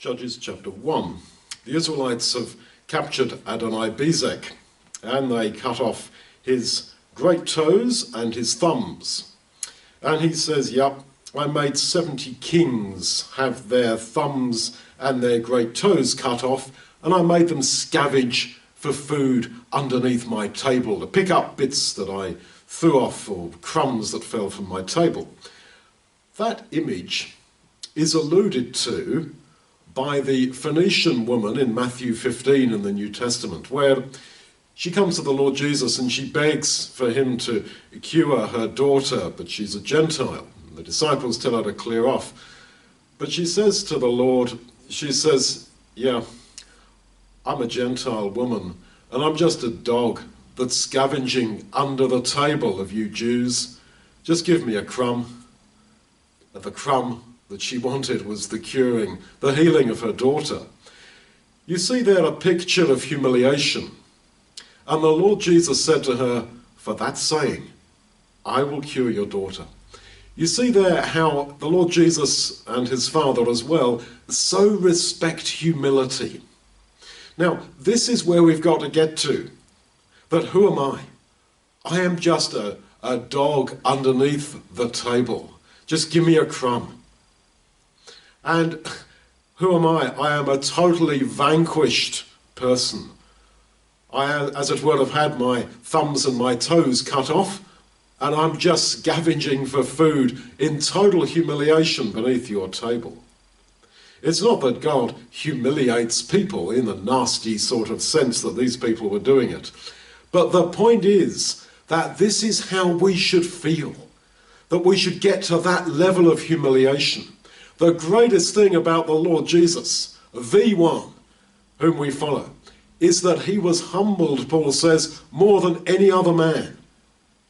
Judges chapter 1. The Israelites have captured Adonai-Bezek, and they cut off his great toes and his thumbs. And he says, yep, I made 70 kings have their thumbs and their great toes cut off, and I made them scavenge for food underneath my table, to pick up bits that I threw off or crumbs that fell from my table. That image is alluded to by the Phoenician woman in Matthew 15 in the New Testament, where she comes to the Lord Jesus and she begs for him to cure her daughter, but she's a Gentile. The disciples tell her to clear off. But she says to the Lord, she says, yeah, I'm a Gentile woman, and I'm just a dog that's scavenging under the table of you Jews. Just give me a crumb. And the crumb that she wanted was the curing, the healing of her daughter. You see there a picture of humiliation. And the Lord Jesus said to her, for that saying, I will cure your daughter. You see there how the Lord Jesus and his Father as well so respect humility. Now, this is where we've got to get to. That who am I? I am just a dog underneath the table. Just give me a crumb. And who am I? I am a totally vanquished person. I, as it were, have had my thumbs and my toes cut off, and I'm just scavenging for food in total humiliation beneath your table. It's not that God humiliates people in a nasty sort of sense that these people were doing it. But the point is that this is how we should feel, that we should get to that level of humiliation. The greatest thing about the Lord Jesus, the one whom we follow, is that he was humbled, Paul says, more than any other man.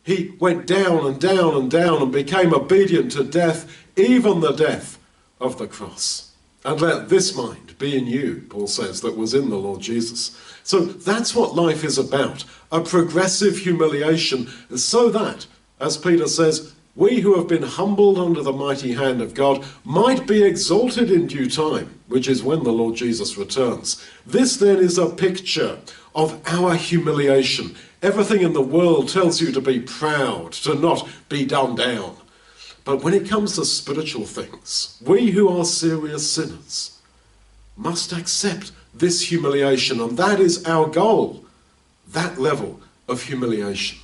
He went down and down and down and became obedient to death, even the death of the cross. And let this mind be in you, Paul says, that was in the Lord Jesus. So that's what life is about, a progressive humiliation, so that, as Peter says, we who have been humbled under the mighty hand of God might be exalted in due time, which is when the Lord Jesus returns. This then is a picture of our humiliation. Everything in the world tells you to be proud, to not be done down. But when it comes to spiritual things, we who are serious sinners must accept this humiliation, and that is our goal, that level of humiliation.